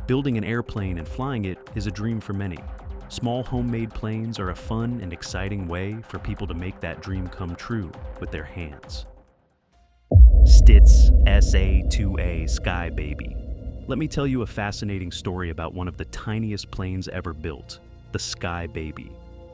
Building an airplane and flying it is a dream for many. Small homemade planes are a fun and exciting way for people to make that dream come true with their hands. Stitz SA-2A Sky Baby. Let me tell you a fascinating story about one of the tiniest planes ever built, the Sky Baby.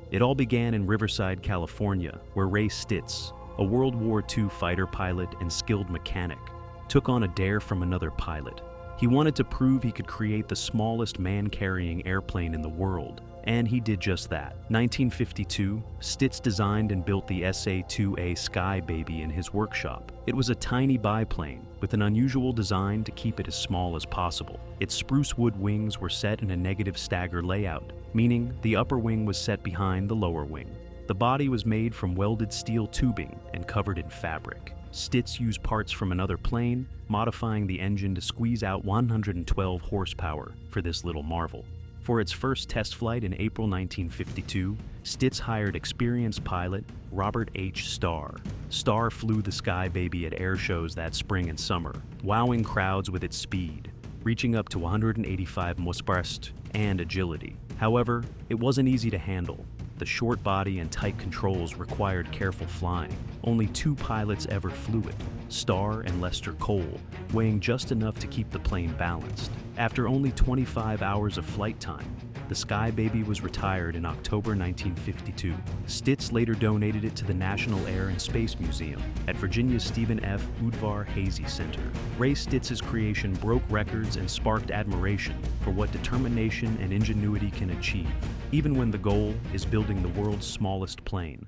It all began in Riverside, California, where Ray Stitz, a World War II fighter pilot and skilled mechanic, took on a dare from another pilot. He wanted to prove he could create the smallest man-carrying airplane in the world, and he did just that. 1952, Stitz designed and built the SA-2A Sky Baby in his workshop. It was a tiny biplane with an unusual design to keep it as small as possible. Its spruce wood wings were set in a negative stagger layout, meaning the upper wing was set behind the lower wing. The body was made from welded steel tubing and covered in fabric. Stitz used parts from another plane, modifying the engine to squeeze out 112 horsepower for this little marvel. For its first test flight in April 1952, Stitz hired experienced pilot Robert H. Starr. Starr flew the Sky Baby at air shows that spring and summer, wowing crowds with its speed, reaching up to 185 mph and agility. However, it wasn't easy to handle. The short body and tight controls required careful flying. Only 2 pilots ever flew it, Starr and Lester Cole, weighing just enough to keep the plane balanced. After only 25 hours of flight time, the Sky Baby was retired in October 1952. Stitz later donated it to the National Air and Space Museum at Virginia's Stephen F. Udvar Hazy Center. Ray Stitz's creation broke records and sparked admiration for what determination and ingenuity can achieve, even when the goal is building the world's smallest plane.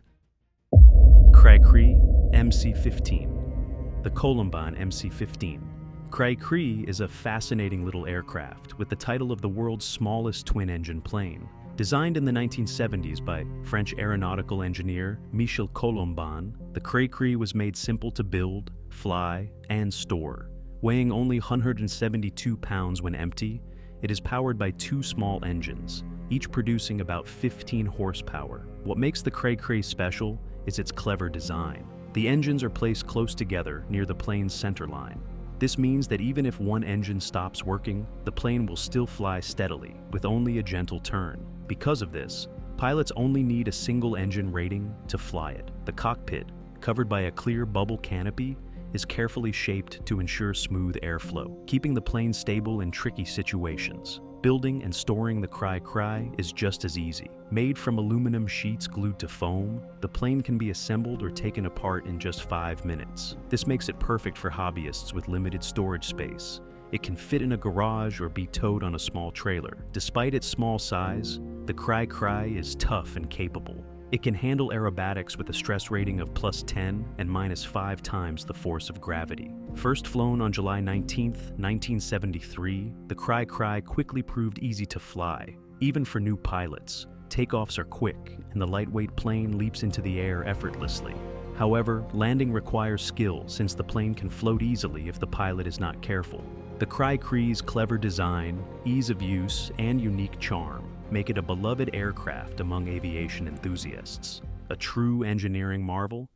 Cray-Cree MC-15. The Columbine MC-15. Cray-Cree is a fascinating little aircraft with the title of the world's smallest twin-engine plane. Designed in the 1970s by French aeronautical engineer Michel Colombin, the Cray-Cree was made simple to build, fly, and store. Weighing only 172 pounds when empty, it is powered by 2 small engines, each producing about 15 horsepower. What makes the Cray-Cree special is its clever design. The engines are placed close together near the plane's centerline. This means that even if one engine stops working, the plane will still fly steadily, with only a gentle turn. Because of this, pilots only need a single engine rating to fly it. The cockpit, covered by a clear bubble canopy, is carefully shaped to ensure smooth airflow, keeping the plane stable in tricky situations. Building and storing the Cray-Cree is just as easy. Made from aluminum sheets glued to foam, the plane can be assembled or taken apart in just 5 minutes. This makes it perfect for hobbyists with limited storage space. It can fit in a garage or be towed on a small trailer. Despite its small size, the Cray-Cree is tough and capable. It can handle aerobatics with a stress rating of +10 and -5 times the force of gravity. First flown on July 19, 1973, the Cray-Cree quickly proved easy to fly, even for new pilots. Takeoffs are quick, and the lightweight plane leaps into the air effortlessly. However, landing requires skill since the plane can float easily if the pilot is not careful. The Cray-Cree's clever design, ease of use, and unique charm make it a beloved aircraft among aviation enthusiasts. A true engineering marvel?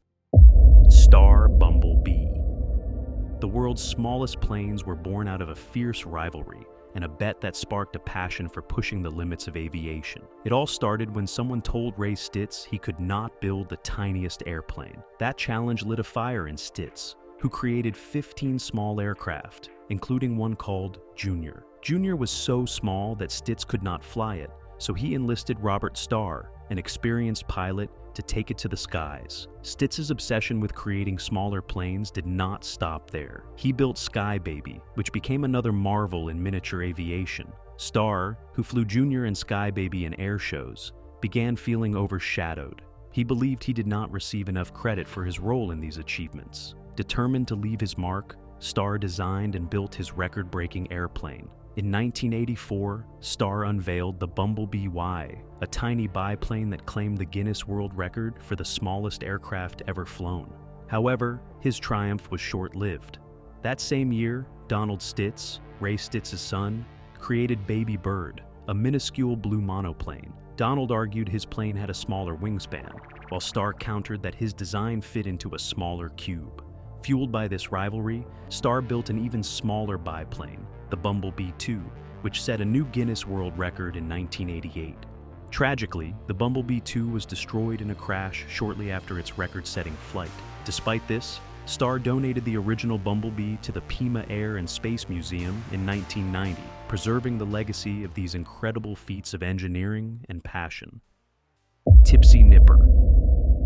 Star Bumblebee. The world's smallest planes were born out of a fierce rivalry and a bet that sparked a passion for pushing the limits of aviation. It all started when someone told Ray Stitz he could not build the tiniest airplane. That challenge lit a fire in Stitz, who created 15 small aircraft, including one called Junior. Junior was so small that Stitz could not fly it, so he enlisted Robert Starr, an experienced pilot, to take it to the skies. Stitz's obsession with creating smaller planes did not stop there. He built Sky Baby, which became another marvel in miniature aviation. Starr, who flew Junior and Sky Baby in air shows, began feeling overshadowed. He believed he did not receive enough credit for his role in these achievements. Determined to leave his mark, Starr designed and built his record-breaking airplane. In 1984, Starr unveiled the Bumblebee Y, a tiny biplane that claimed the Guinness World Record for the smallest aircraft ever flown. However, his triumph was short-lived. That same year, Donald Stitz, Ray Stitz's son, created Baby Bird, a minuscule blue monoplane. Donald argued his plane had a smaller wingspan, while Starr countered that his design fit into a smaller cube. Fueled by this rivalry, Starr built an even smaller biplane, the Bumblebee 2, which set a new Guinness World Record in 1988. Tragically, the Bumblebee 2 was destroyed in a crash shortly after its record-setting flight. Despite this, Starr donated the original Bumblebee to the Pima Air and Space Museum in 1990, preserving the legacy of these incredible feats of engineering and passion. Tipsy Nipper.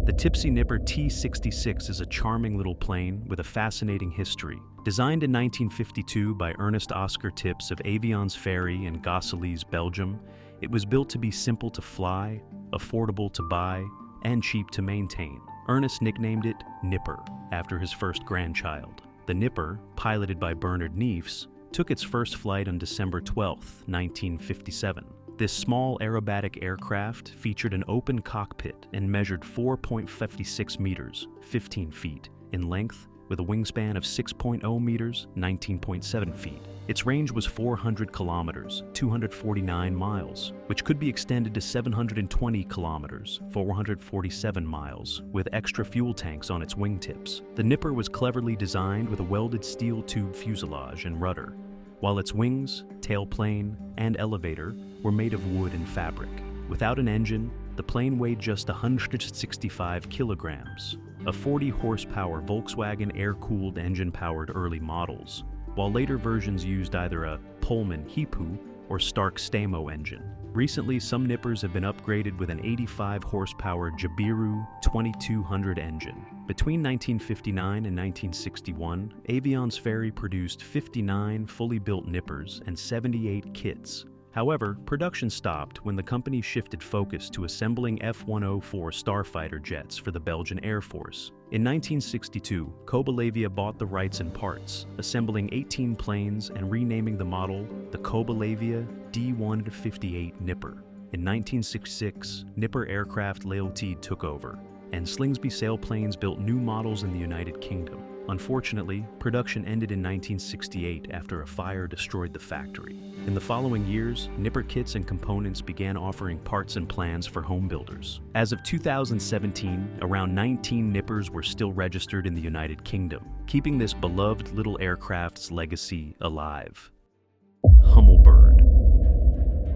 The Tipsy Nipper T-66 is a charming little plane with a fascinating history. Designed in 1952 by Ernest Oscar Tips of Avions Ferry in Gosselies, Belgium, it was built to be simple to fly, affordable to buy, and cheap to maintain. Ernest nicknamed it Nipper after his first grandchild. The Nipper, piloted by Bernard Neefs, took its first flight on December 12, 1957. This small aerobatic aircraft featured an open cockpit and measured 4.56 meters, 15 feet, in length, with a wingspan of 6.0 meters, 19.7 feet. Its range was 400 kilometers, 249 miles, which could be extended to 720 kilometers, 447 miles, with extra fuel tanks on its wingtips. The Nipper was cleverly designed with a welded steel tube fuselage and rudder, while its wings, tailplane, and elevator were made of wood and fabric. Without an engine, the plane weighed just 165 kilograms, a 40-horsepower Volkswagen air-cooled engine-powered early models, while later versions used either a Pullman Hipu or Stark Stamo engine. Recently, some Nippers have been upgraded with an 85-horsepower Jabiru 2200 engine. Between 1959 and 1961, Avions Ferry produced 59 fully built Nippers and 78 kits. However, production stopped when the company shifted focus to assembling F-104 Starfighter jets for the Belgian Air Force. In 1962, Kobalavia bought the rights and parts, assembling 18 planes and renaming the model the Kobalavia D-158 Nipper. In 1966, Nipper Aircraft Ltd took over, and Slingsby Sailplanes built new models in the United Kingdom. Unfortunately, production ended in 1968 after a fire destroyed the factory. In the following years, Nipper kits and components began offering parts and plans for home builders. As of 2017, around 19 Nippers were still registered in the United Kingdom, keeping this beloved little aircraft's legacy alive. Hummelbird.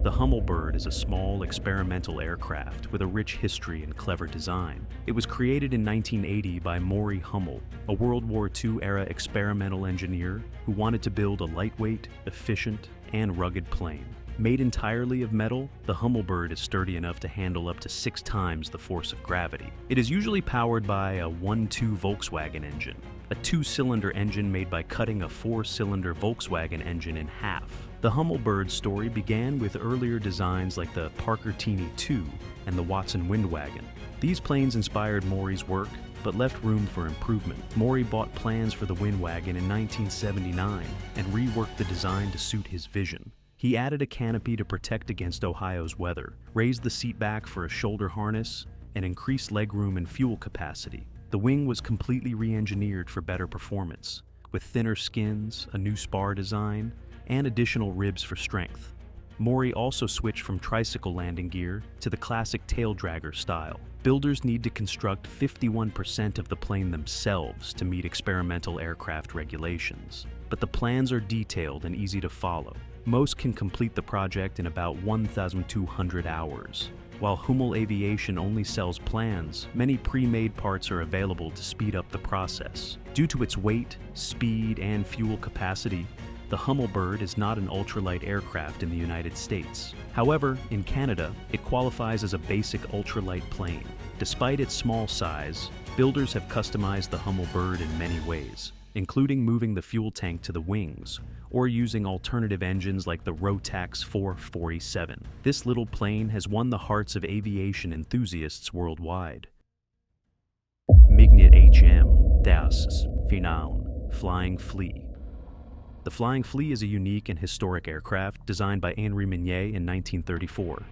The Hummelbird is a small experimental aircraft with a rich history and clever design. It was created in 1980 by Maury Hummel, a World War II-era experimental engineer who wanted to build a lightweight, efficient, and rugged plane. Made entirely of metal, the Hummelbird is sturdy enough to handle up to 6 times the force of gravity. It is usually powered by a 1.2 Volkswagen engine, a 2-cylinder engine made by cutting a 4-cylinder Volkswagen engine in half. The Hummelbird story began with earlier designs like the Parker Teeny 2 and the Watson Windwagon. These planes inspired Maury's work, but left room for improvement. Maury bought plans for the Windwagon in 1979 and reworked the design to suit his vision. He added a canopy to protect against Ohio's weather, raised the seat back for a shoulder harness, and increased legroom and fuel capacity. The wing was completely re-engineered for better performance, with thinner skins, a new spar design, and additional ribs for strength. Maury also switched from tricycle landing gear to the classic tail dragger style. Builders need to construct 51% of the plane themselves to meet experimental aircraft regulations, but the plans are detailed and easy to follow. Most can complete the project in about 1,200 hours. While Hummel Aviation only sells plans, many pre-made parts are available to speed up the process. Due to its weight, speed, and fuel capacity, the Hummelbird is not an ultralight aircraft in the United States. However, in Canada, it qualifies as a basic ultralight plane. Despite its small size, builders have customized the Hummelbird in many ways, including moving the fuel tank to the wings, or using alternative engines like the Rotax 447. This little plane has won the hearts of aviation enthusiasts worldwide. Mignet HM, das Phänomen, Flying Flea. The Flying Flea is a unique and historic aircraft designed by Henri Mignet in 1934.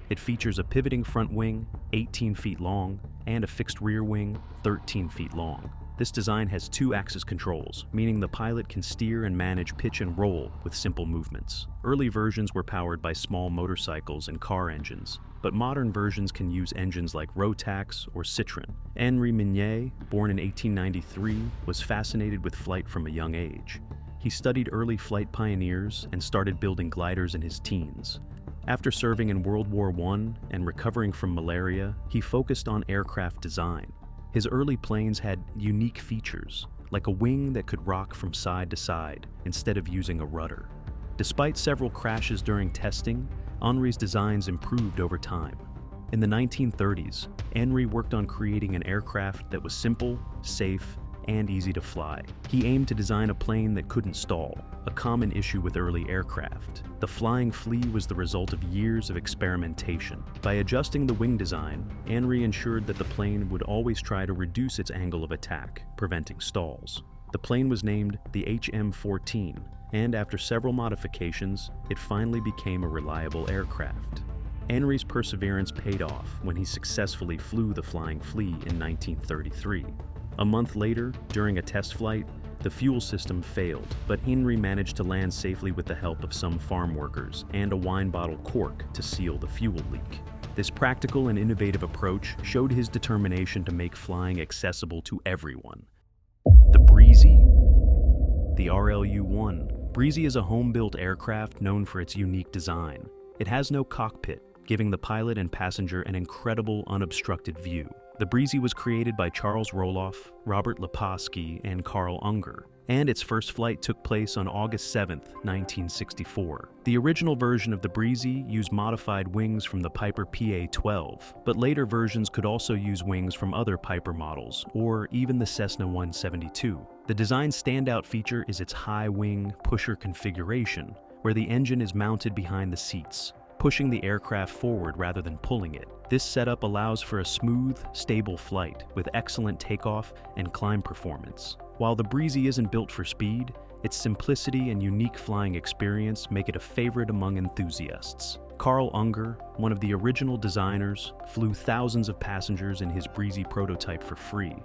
It features a pivoting front wing, 18 feet long, and a fixed rear wing, 13 feet long. This design has 2-axis controls, meaning the pilot can steer and manage pitch and roll with simple movements. Early versions were powered by small motorcycles and car engines, but modern versions can use engines like Rotax or Citroën. Henri Mignet, born in 1893, was fascinated with flight from a young age. He he studied early flight pioneers and started building gliders in his teens. After serving in World War I and recovering from malaria, he focused on aircraft design. His early planes had unique features, like a wing that could rock from side to side instead of using a rudder. Despite several crashes during testing, Henri's designs improved over time. In the 1930s, Henri worked on creating an aircraft that was simple, safe, and easy to fly. He aimed to design a plane that couldn't stall, a common issue with early aircraft. The Flying Flea was the result of years of experimentation. By adjusting the wing design, Henri ensured that the plane would always try to reduce its angle of attack, preventing stalls. The plane was named the HM-14, and after several modifications, it finally became a reliable aircraft. Henri's perseverance paid off when he successfully flew the Flying Flea in 1933. A month later, during a test flight, the fuel system failed, but Henri managed to land safely with the help of some farm workers and a wine bottle cork to seal the fuel leak. This practical and innovative approach showed his determination to make flying accessible to everyone. The Breezy? The RLU-1. Breezy is a home-built aircraft known for its unique design. It has no cockpit, giving the pilot and passenger an incredible unobstructed view. The Breezy was created by Charles Roloff, Robert Leposki, and Carl Unger, and its first flight took place on August 7, 1964. The original version of the Breezy used modified wings from the Piper PA-12, but later versions could also use wings from other Piper models, or even the Cessna 172. The design's standout feature is its high-wing pusher configuration, where the engine is mounted behind the seats, pushing the aircraft forward rather than pulling it. This setup allows for a smooth, stable flight with excellent takeoff and climb performance. While the Breezy isn't built for speed, its simplicity and unique flying experience make it a favorite among enthusiasts. Carl Unger, one of the original designers, flew thousands of passengers in his Breezy prototype for free,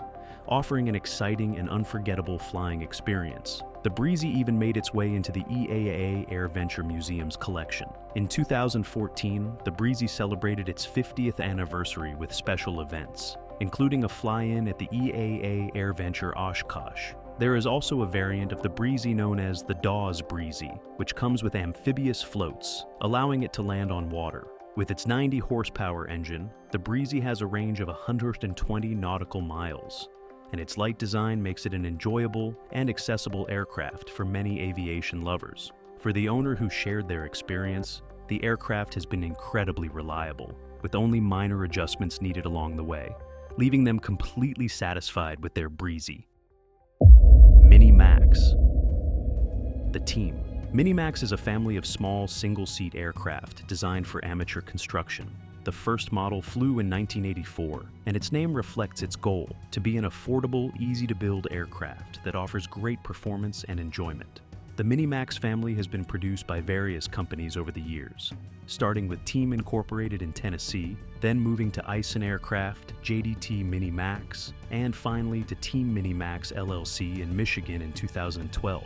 offering an exciting and unforgettable flying experience. The Breezy even made its way into the EAA AirVenture Museum's collection. In 2014, the Breezy celebrated its 50th anniversary with special events, including a fly-in at the EAA AirVenture Oshkosh. There is also a variant of the Breezy known as the Dawes Breezy, which comes with amphibious floats, allowing it to land on water. With its 90 horsepower engine, the Breezy has a range of 120 nautical miles, and its light design makes it an enjoyable and accessible aircraft for many aviation lovers. For the owner who shared their experience, the aircraft has been incredibly reliable, with only minor adjustments needed along the way, leaving them completely satisfied with their Breezy. Minimax. The Team. Minimax is a family of small single-seat aircraft designed for amateur construction. The first model flew in 1984, and its name reflects its goal to be an affordable, easy-to-build aircraft that offers great performance and enjoyment. The Minimax family has been produced by various companies over the years, starting with Team Incorporated in Tennessee, then moving to Eisen Aircraft, JDT Minimax, and finally to Team Minimax LLC in Michigan in 2012.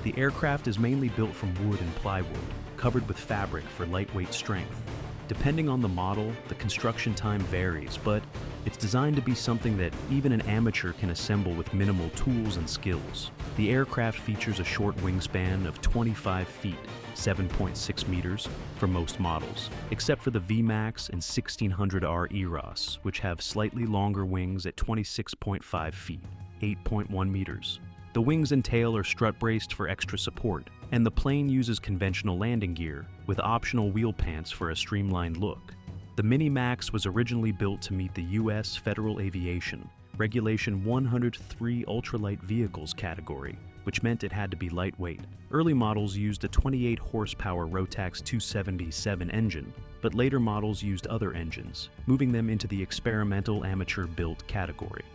The aircraft is mainly built from wood and plywood, covered with fabric for lightweight strength. Depending on the model, the construction time varies, but it's designed to be something that even an amateur can assemble with minimal tools and skills. The aircraft features a short wingspan of 25 feet, 7.6 meters, for most models, except for the VMAX and 1600R EROS, which have slightly longer wings at 26.5 feet, 8.1 meters. The wings and tail are strut-braced for extra support, and the plane uses conventional landing gear, with optional wheel pants for a streamlined look. The Minimax was originally built to meet the U.S. Federal Aviation Regulation 103 Ultralight Vehicles category, which meant it had to be lightweight. Early models used a 28 horsepower Rotax 277 engine, but later models used other engines, moving them into the experimental amateur built category.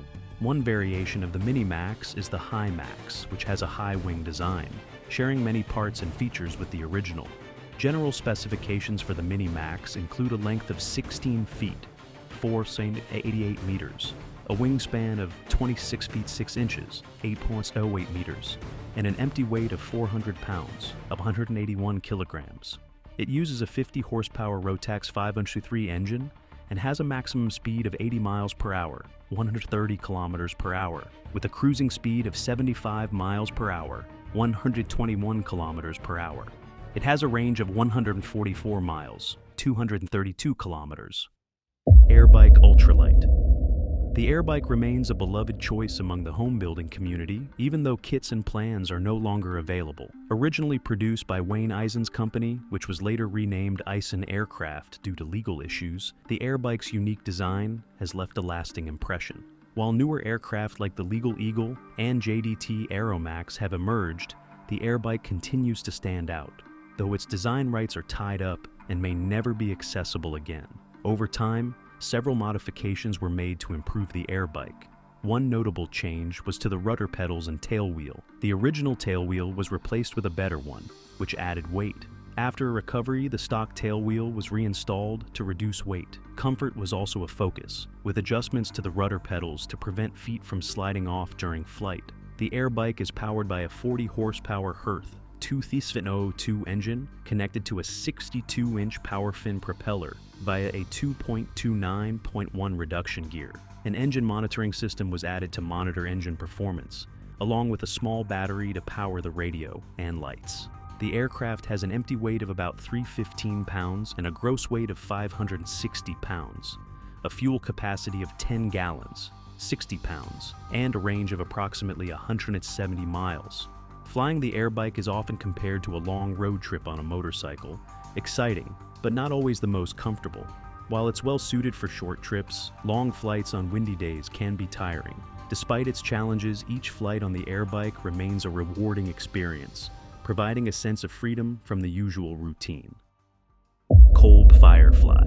One variation of the Minimax is the HiMax, which has a high wing design, sharing many parts and features with the original. General specifications for the Minimax include a length of 16 feet, 4.88 meters, a wingspan of 26 feet 6 inches, 8.08 meters, and an empty weight of 400 pounds, of 181 kilograms. It uses a 50 horsepower Rotax 503 engine and has a maximum speed of 80 miles per hour, 130 kilometers per hour, with a cruising speed of 75 miles per hour, 121 kilometers per hour. It has a range of 144 miles, 232 kilometers. Airbike Ultralight. The Airbike remains a beloved choice among the home building community, even though kits and plans are no longer available. Originally produced by Wayne Eisen's company, which was later renamed Eisen Aircraft due to legal issues, the Airbike's unique design has left a lasting impression. While newer aircraft like the Legal Eagle and JDT Aeromax have emerged, the Airbike continues to stand out, though its design rights are tied up and may never be accessible again. Over time, several modifications were made to improve the Airbike. One notable change was to the rudder pedals and tailwheel. The original tailwheel was replaced with a better one, which added weight. After a recovery, the stock tailwheel was reinstalled to reduce weight. Comfort was also a focus, with adjustments to the rudder pedals to prevent feet from sliding off during flight. The Airbike is powered by a 40-horsepower Hirth 2.2 engine connected to a 62-inch power fin propeller via a 2.29.1 reduction gear. An engine monitoring system was added to monitor engine performance, along with a small battery to power the radio and lights. The aircraft has an empty weight of about 315 pounds and a gross weight of 560 pounds, a fuel capacity of 10 gallons, 60 pounds, and a range of approximately 170 miles. Flying the Airbike is often compared to a long road trip on a motorcycle, exciting, but not always the most comfortable. While it's well suited for short trips, long flights on windy days can be tiring. Despite its challenges, each flight on the Airbike remains a rewarding experience, providing a sense of freedom from the usual routine. Kolb Firefly.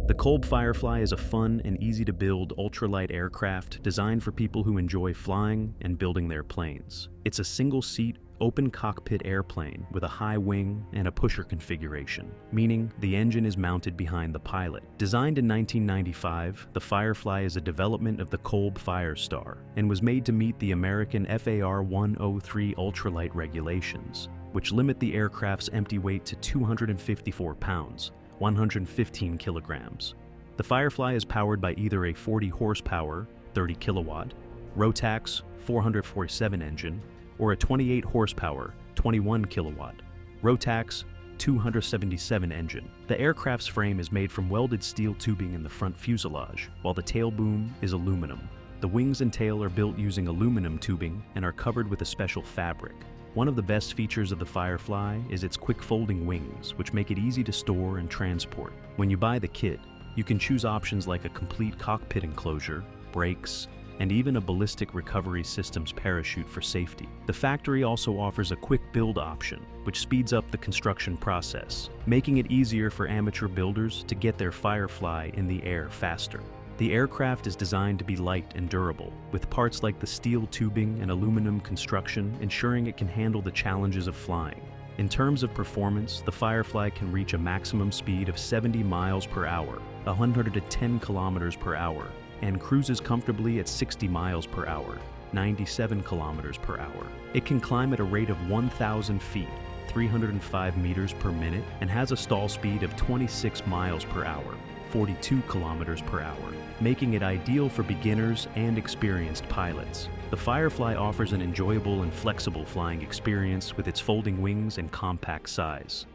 The Kolb Firefly is a fun and easy-to-build ultralight aircraft designed for people who enjoy flying and building their planes. It's a single-seat, open-cockpit airplane with a high wing and a pusher configuration, meaning the engine is mounted behind the pilot. Designed in 1995, the Firefly is a development of the Kolb Firestar and was made to meet the American FAR 103 ultralight regulations, which limit the aircraft's empty weight to 254 pounds, 115 kilograms. The Firefly is powered by either a 40 horsepower, 30 kilowatt, Rotax 447 engine, or a 28 horsepower, 21 kilowatt, Rotax 277 engine. The aircraft's frame is made from welded steel tubing in the front fuselage, while the tail boom is aluminum. The wings and tail are built using aluminum tubing and are covered with a special fabric. One of the best features of the Firefly is its quick folding wings, which make it easy to store and transport. When you buy the kit, you can choose options like a complete cockpit enclosure, brakes, and even a ballistic recovery systems parachute for safety. The factory also offers a quick build option, which speeds up the construction process, making it easier for amateur builders to get their Firefly in the air faster. The aircraft is designed to be light and durable, with parts like the steel tubing and aluminum construction ensuring it can handle the challenges of flying. In terms of performance, the Firefly can reach a maximum speed of 70 miles per hour, 110 kilometers per hour, and cruises comfortably at 60 miles per hour, 97 kilometers per hour. It can climb at a rate of 1,000 feet, 305 meters per minute, and has a stall speed of 26 miles per hour, 42 kilometers per hour, making it ideal for beginners and experienced pilots. The Firefly offers an enjoyable and flexible flying experience with its folding wings and compact size.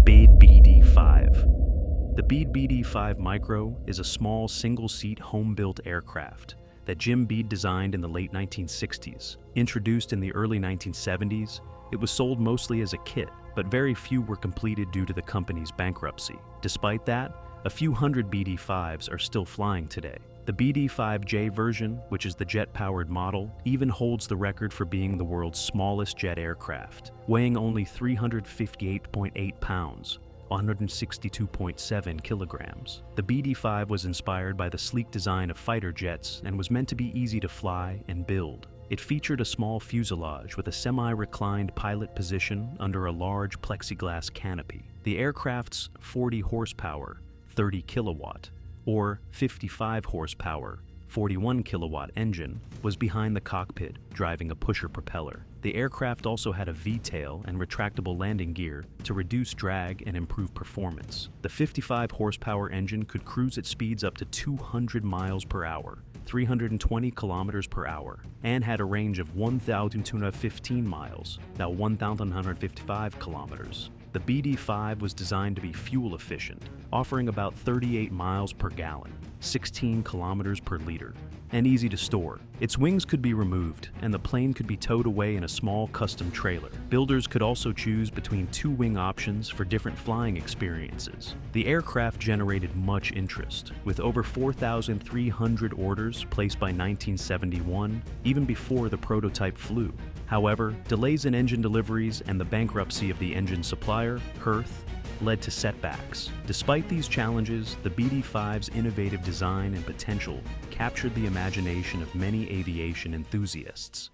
Bead BD-5. The Bead BD-5 Micro is a small single-seat home-built aircraft that Jim Bead designed in the late 1960s. Introduced in the early 1970s, it was sold mostly as a kit, but very few were completed due to the company's bankruptcy. Despite that, a few hundred BD-5s are still flying today. The BD-5J version, which is the jet-powered model, even holds the record for being the world's smallest jet aircraft, weighing only 358.8 pounds, 162.7 kilograms. The BD-5 was inspired by the sleek design of fighter jets and was meant to be easy to fly and build. It featured a small fuselage with a semi-reclined pilot position under a large plexiglass canopy. The aircraft's 40 horsepower, 30 kilowatt, or 55 horsepower, 41 kilowatt engine, was behind the cockpit, driving a pusher propeller. The aircraft also had a V-tail and retractable landing gear to reduce drag and improve performance. The 55 horsepower engine could cruise at speeds up to 200 miles per hour, 320 kilometers per hour, and had a range of 1,215 miles, now 1,155 kilometers. The BD-5 was designed to be fuel efficient, offering about 38 miles per gallon, 16 kilometers per liter, and easy to store. Its wings could be removed, and the plane could be towed away in a small custom trailer. Builders could also choose between two wing options for different flying experiences. The aircraft generated much interest, with over 4,300 orders placed by 1971, even before the prototype flew. However, delays in engine deliveries and the bankruptcy of the engine supplier, Hirth, led to setbacks. Despite these challenges, the BD-5's innovative design and potential captured the imagination of many aviation enthusiasts.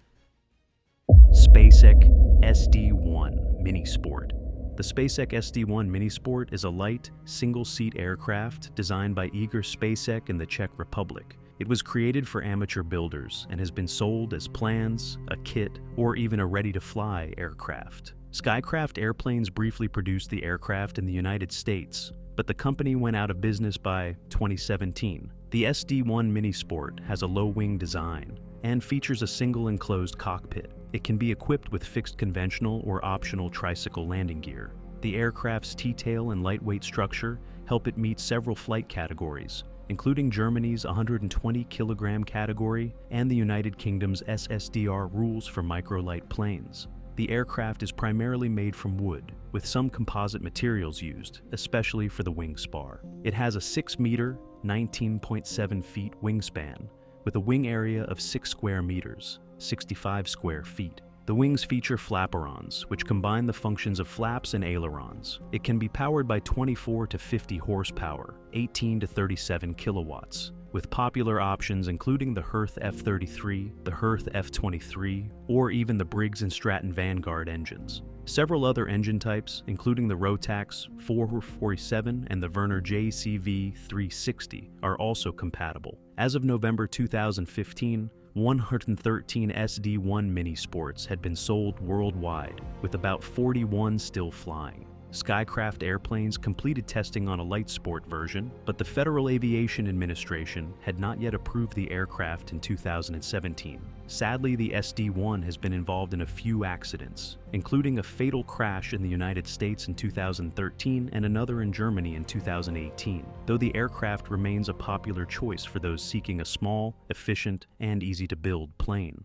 SpaceX SD-1 Minisport. The SpaceX SD-1 Minisport is a light, single-seat aircraft designed by Igor Spacek in the Czech Republic. It was created for amateur builders and has been sold as plans, a kit, or even a ready-to-fly aircraft. Skycraft Airplanes briefly produced the aircraft in the United States, but the company went out of business by 2017. The SD-1 Minisport has a low-wing design and features a single enclosed cockpit. It can be equipped with fixed conventional or optional tricycle landing gear. The aircraft's T-tail and lightweight structure help it meet several flight categories, including Germany's 120-kilogram category and the United Kingdom's SSDR rules for microlight planes. The aircraft is primarily made from wood, with some composite materials used, especially for the wing spar. It has a 6-meter, 19.7 feet wingspan, with a wing area of 6 square meters, 65 square feet. The wings feature flaperons, which combine the functions of flaps and ailerons. It can be powered by 24 to 50 horsepower, 18 to 37 kilowatts, with popular options including the Hirth F-33, the Hirth F-23, or even the Briggs & Stratton Vanguard engines. Several other engine types, including the Rotax 447 and the Werner JCV 360, are also compatible. As of November 2015, 113 SD-1 Minisports had been sold worldwide, with about 41 still flying. Skycraft Airplanes completed testing on a light sport version, but the Federal Aviation Administration had not yet approved the aircraft in 2017. Sadly, the SD-1 has been involved in a few accidents, including a fatal crash in the United States in 2013 and another in Germany in 2018, though the aircraft remains a popular choice for those seeking a small, efficient, and easy-to-build plane.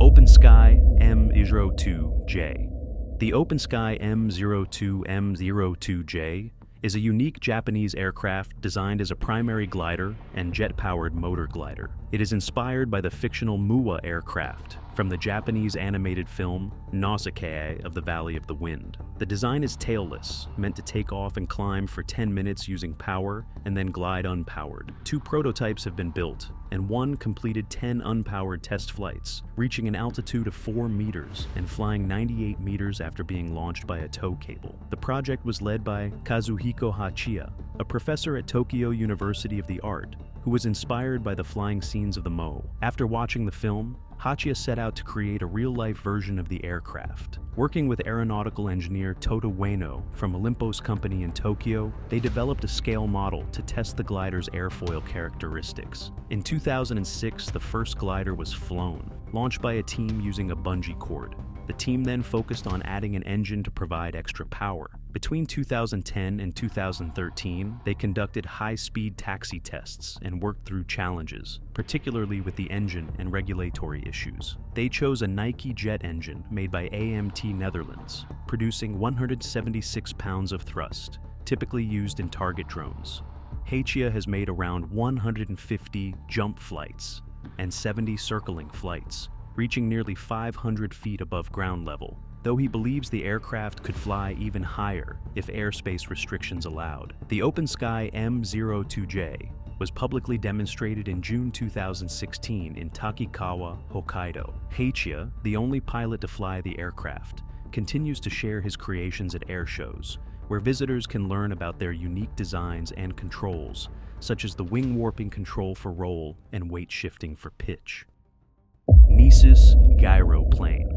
OpenSky M02J. The OpenSky M02M02J is a unique Japanese aircraft designed as a primary glider and jet-powered motor glider. It is inspired by the fictional Muwa aircraft from the Japanese animated film Nausicaa of the Valley of the Wind. The design is tailless, meant to take off and climb for 10 minutes using power and then glide unpowered. 2 prototypes have been built, and one completed 10 unpowered test flights, reaching an altitude of 4 meters and flying 98 meters after being launched by a tow cable. The project was led by Kazuhiko Hachiya, a professor at Tokyo University of the Art, who was inspired by the flying scenes of the Mo. After watching the film, Hachiya set out to create a real-life version of the aircraft. Working with aeronautical engineer Toto Ueno from Olympus Company in Tokyo, they developed a scale model to test the glider's airfoil characteristics. In 2006, the first glider was flown, launched by a team using a bungee cord. The team then focused on adding an engine to provide extra power. Between 2010 and 2013, they conducted high-speed taxi tests and worked through challenges, particularly with the engine and regulatory issues. They chose a Nike jet engine made by AMT Netherlands, producing 176 pounds of thrust, typically used in target drones. Hachiya has made around 150 jump flights and 70 circling flights, reaching nearly 500 feet above ground level, though he believes the aircraft could fly even higher if airspace restrictions allowed. The OpenSky M02J was publicly demonstrated in June 2016 in Takikawa, Hokkaido. Hachiya, the only pilot to fly the aircraft, continues to share his creations at air shows, where visitors can learn about their unique designs and controls, such as the wing warping control for roll and weight shifting for pitch. Nisus Gyroplane.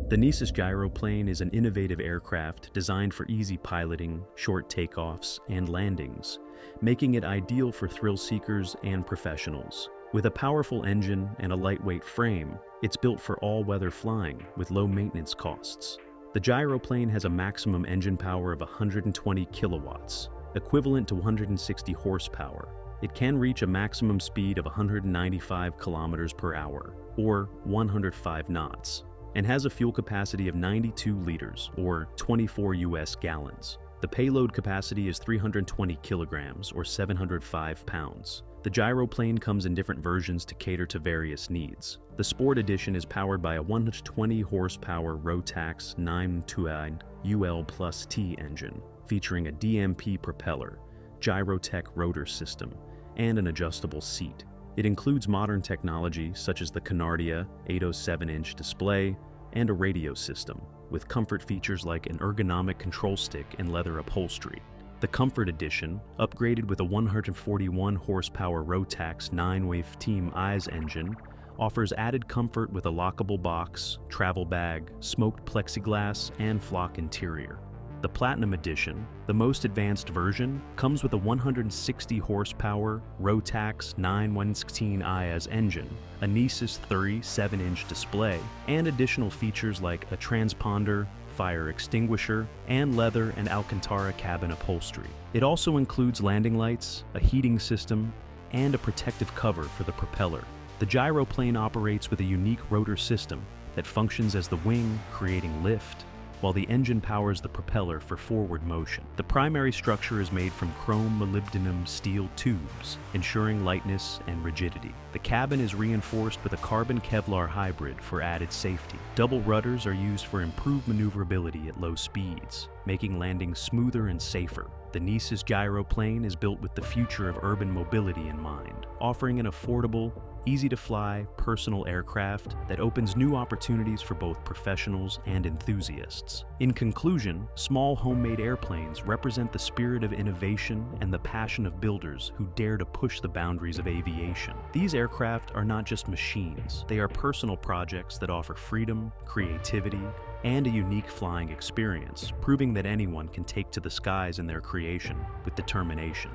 The Nisus Gyroplane is an innovative aircraft designed for easy piloting, short takeoffs, and landings, making it ideal for thrill seekers and professionals. With a powerful engine and a lightweight frame, it's built for all-weather flying with low maintenance costs. The gyroplane has a maximum engine power of 120 kilowatts, equivalent to 160 horsepower. It can reach a maximum speed of 195 kilometers per hour, or 105 knots, and has a fuel capacity of 92 liters, or 24 US gallons. The payload capacity is 320 kilograms, or 705 pounds. The gyroplane comes in different versions to cater to various needs. The Sport Edition is powered by a 120 horsepower Rotax 929 UL+T engine, featuring a DMP propeller, Gyrotech rotor system, and an adjustable seat. It includes modern technology such as the Canardia 807-inch display and a radio system, with comfort features like an ergonomic control stick and leather upholstery. The Comfort Edition, upgraded with a 141 horsepower Rotax 9-wave Team Eyes engine, offers added comfort with a lockable box, travel bag, smoked plexiglass, and flock interior. The Platinum Edition, the most advanced version, comes with a 160 horsepower Rotax 916 IAS engine, a Nisus 37-inch display, and additional features like a transponder, fire extinguisher, and leather and Alcantara cabin upholstery. It also includes landing lights, a heating system, and a protective cover for the propeller. The gyroplane operates with a unique rotor system that functions as the wing, creating lift, while the engine powers the propeller for forward motion. The primary structure is made from chrome molybdenum steel tubes, ensuring lightness and rigidity. The cabin is reinforced with a carbon Kevlar hybrid for added safety. Double rudders are used for improved maneuverability at low speeds, making landings smoother and safer. The Nisus Gyroplane is built with the future of urban mobility in mind, offering an affordable, easy-to-fly, personal aircraft that opens new opportunities for both professionals and enthusiasts. In conclusion, small homemade airplanes represent the spirit of innovation and the passion of builders who dare to push the boundaries of aviation. These aircraft are not just machines, they are personal projects that offer freedom, creativity, and a unique flying experience, proving that anyone can take to the skies in their creation with determination.